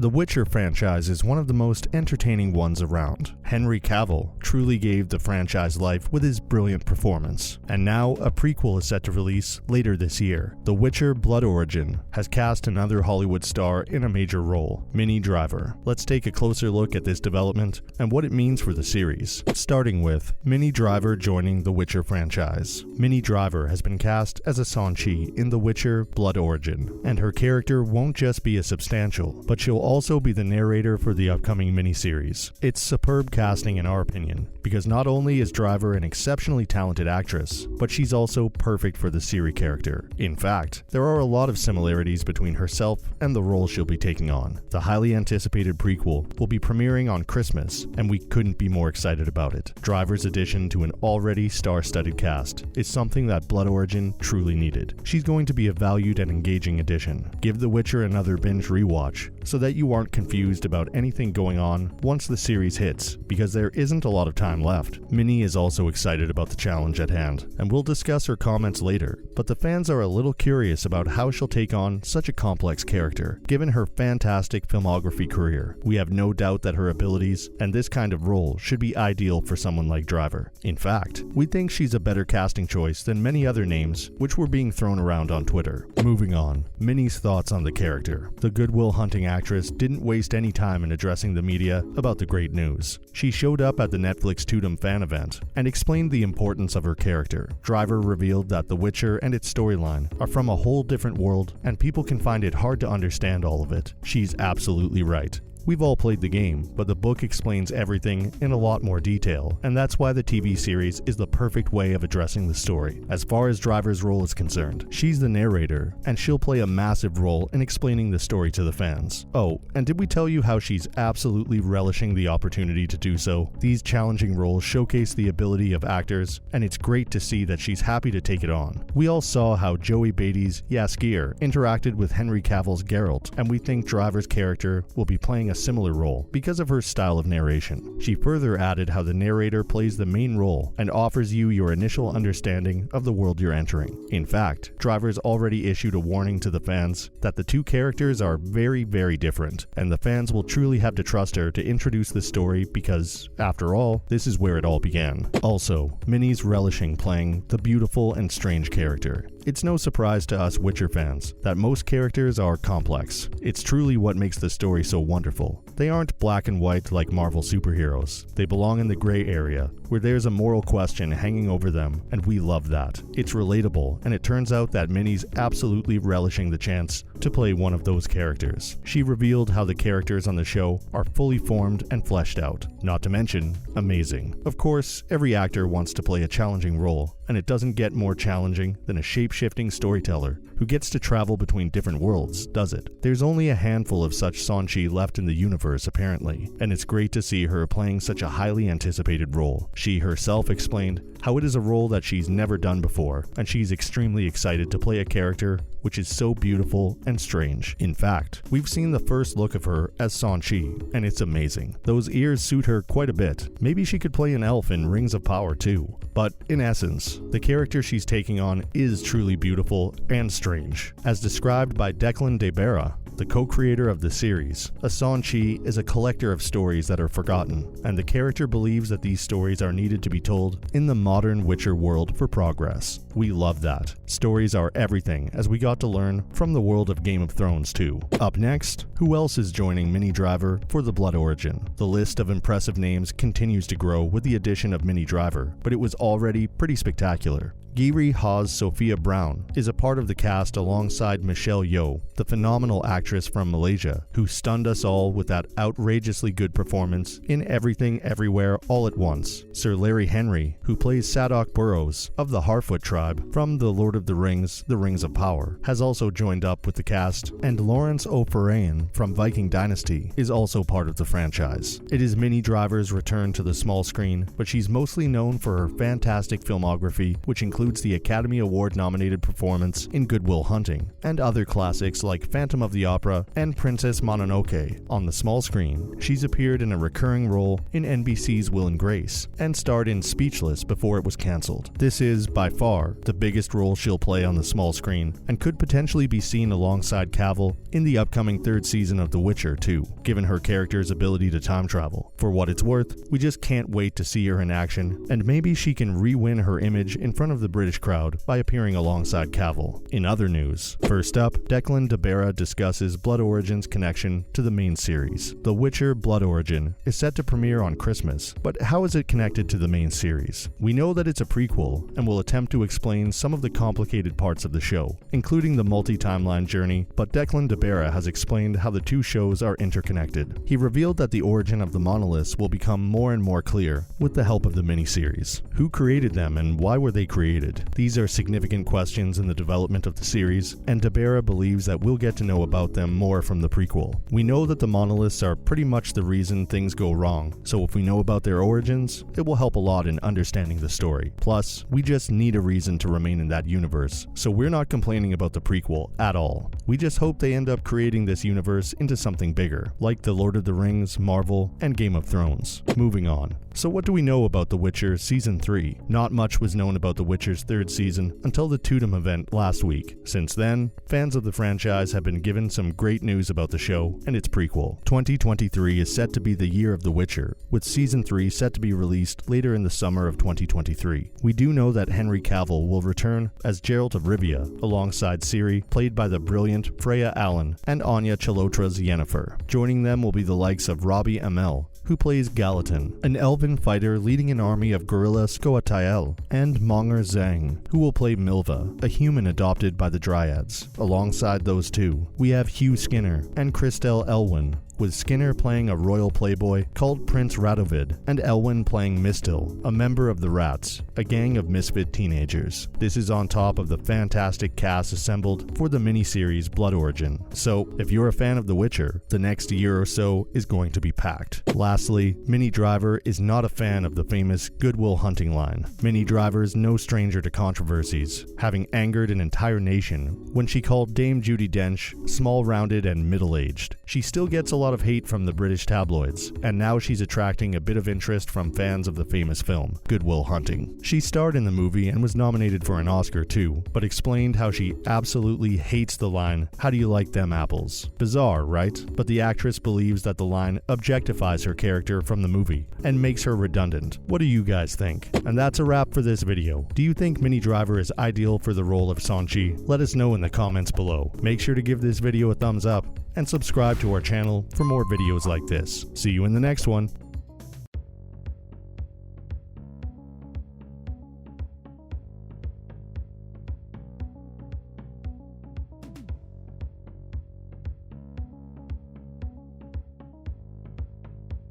The Witcher franchise is one of the most entertaining ones around. Henry Cavill truly gave the franchise life with his brilliant performance. And now a prequel is set to release later this year. The Witcher Blood Origin has cast another Hollywood star in a major role, Minnie Driver. Let's take a closer look at this development and what it means for the series. Starting with Minnie Driver joining the Witcher franchise. Minnie Driver has been cast as a Sanchi in The Witcher Blood Origin, and her character won't just be a substantial, but she'll also be the narrator for the upcoming miniseries. It's superb casting in our opinion, because not only is Driver an exceptionally talented actress, but she's also perfect for the Ciri character. In fact, there are a lot of similarities between herself and the role she'll be taking on. The highly anticipated prequel will be premiering on Christmas, and we couldn't be more excited about it. Driver's addition to an already star-studded cast is something that Blood Origin truly needed. She's going to be a valued and engaging addition. Give The Witcher another binge rewatch so that you aren't confused about anything going on once the series hits, because there isn't a lot of time left. Minnie is also excited about the challenge at hand, and we'll discuss her comments later, but the fans are a little curious about how she'll take on such a complex character. Given her fantastic filmography career, we have no doubt that her abilities and this kind of role should be ideal for someone like Driver. In fact, we think she's a better casting choice than many other names which were being thrown around on Twitter. Moving on, Minnie's thoughts on the character. The Good Will Hunting actress didn't waste any time in addressing the media about the great news. She showed up at the Netflix Tudum fan event and explained the importance of her character. Driver revealed that The Witcher and its storyline are from a whole different world, and people can find it hard to understand all of it. She's absolutely right. We've all played the game, but the book explains everything in a lot more detail, and that's why the TV series is the perfect way of addressing the story. As far as Driver's role is concerned, she's the narrator, and she'll play a massive role in explaining the story to the fans. Oh, and did we tell you how she's absolutely relishing the opportunity to do so? These challenging roles showcase the ability of actors, and it's great to see that she's happy to take it on. We all saw how Joey Beatty's Jaskier interacted with Henry Cavill's Geralt, and we think Driver's character will be playing a similar role because of her style of narration. She further added how the narrator plays the main role and offers you your initial understanding of the world you're entering. In fact, Driver's already issued a warning to the fans that the two characters are very, very different, and the fans will truly have to trust her to introduce the story because, after all, this is where it all began. Also, Minnie's relishing playing the beautiful and strange character. It's no surprise to us Witcher fans that most characters are complex. It's truly what makes the story so wonderful. They aren't black and white like Marvel superheroes. They belong in the gray area, where there's a moral question hanging over them, and we love that. It's relatable, and it turns out that Minnie's absolutely relishing the chance to play one of those characters. She revealed how the characters on the show are fully formed and fleshed out, not to mention amazing. Of course, every actor wants to play a challenging role, and it doesn't get more challenging than a shape-shifting storyteller who gets to travel between different worlds, does it? There's only a handful of such Sanchi left in the universe apparently, and it's great to see her playing such a highly anticipated role. She herself explained how it is a role that she's never done before, and she's extremely excited to play a character which is so beautiful and strange. In fact, we've seen the first look of her as Sanchi, and it's amazing. Those ears suit her quite a bit. Maybe she could play an elf in Rings of Power too. But in essence, the character she's taking on is truly beautiful and strange. As described by Declan de Berra, the co-creator of the series, a Sanchi is a collector of stories that are forgotten, and the character believes that these stories are needed to be told in the modern Witcher world for progress. We love that. Stories are everything, as we got to learn from the world of Game of Thrones too. Up next, who else is joining Minnie Driver for the Blood Origin? The list of impressive names continues to grow with the addition of Minnie Driver, but it was already pretty spectacular. Giri Haas Sophia Brown is a part of the cast alongside Michelle Yeoh, the phenomenal actress from Malaysia, who stunned us all with that outrageously good performance in Everything Everywhere All at Once. Sir Larry Henry, who plays Sadok Burrows of the Harfoot tribe from The Lord of the Rings of Power, has also joined up with the cast, and Lawrence O'Farrian from Viking Dynasty is also part of the franchise. It is Minnie Driver's return to the small screen, but she's mostly known for her fantastic filmography, which includes includes the Academy Award-nominated performance in Good Will Hunting, and other classics like Phantom of the Opera and Princess Mononoke. On the small screen, she's appeared in a recurring role in NBC's Will and Grace, and starred in Speechless before it was cancelled. This is, by far, the biggest role she'll play on the small screen, and could potentially be seen alongside Cavill in the upcoming third season of The Witcher too, given her character's ability to time travel. For what it's worth, we just can't wait to see her in action, and maybe she can re-win her image in front of the British crowd by appearing alongside Cavill. In other news, first up, Declan DeBera discusses Blood Origin's connection to the main series. The Witcher Blood Origin is set to premiere on Christmas, but how is it connected to the main series? We know that it's a prequel, and will attempt to explain some of the complicated parts of the show, including the multi-timeline journey, but Declan DeBera has explained how the two shows are interconnected. He revealed that the origin of the monoliths will become more and more clear with the help of the miniseries. Who created them and why were they created? These are significant questions in the development of the series, and DeBera believes that we'll get to know about them more from the prequel. We know that the monoliths are pretty much the reason things go wrong, so if we know about their origins, it will help a lot in understanding the story. Plus, we just need a reason to remain in that universe, so we're not complaining about the prequel at all. We just hope they end up creating this universe into something bigger, like The Lord of the Rings, Marvel, and Game of Thrones. Moving on. So what do we know about The Witcher Season 3? Not much was known about The Witcher's third season until the Tudum event last week. Since then, fans of the franchise have been given some great news about the show and its prequel. 2023 is set to be the year of The Witcher, with Season 3 set to be released later in the summer of 2023. We do know that Henry Cavill will return as Geralt of Rivia, alongside Ciri, played by the brilliant Freya Allan, and Anya Chalotra's Yennefer. Joining them will be the likes of Robbie Amell, who plays Gallatin, an elven fighter leading an army of guerrilla Scoatael, and Monger Zhang, who will play Milva, a human adopted by the Dryads. Alongside those two, we have Hugh Skinner and Christel Elwyn, with Skinner playing a royal playboy called Prince Radovid, and Elwyn playing Mistil, a member of the Rats, a gang of misfit teenagers. This is on top of the fantastic cast assembled for the miniseries Blood Origin. So, if you're a fan of The Witcher, the next year or so is going to be packed. Lastly, Minnie Driver is not a fan of the famous Good Will Hunting line. Minnie Driver is no stranger to controversies, having angered an entire nation when she called Dame Judi Dench small-rounded and middle-aged. She still gets a lot of hate from the British tabloids, and now she's attracting a bit of interest from fans of the famous film, Good Will Hunting. She starred in the movie and was nominated for an Oscar too, but explained how she absolutely hates the line, "How do you like them apples?" Bizarre, right? But the actress believes that the line objectifies her character from the movie and makes her redundant. What do you guys think? And that's a wrap for this video. Do you think Minnie Driver is ideal for the role of Sanchi? Let us know in the comments below. Make sure to give this video a thumbs up and subscribe to our channel for more videos like this. See you in the next one.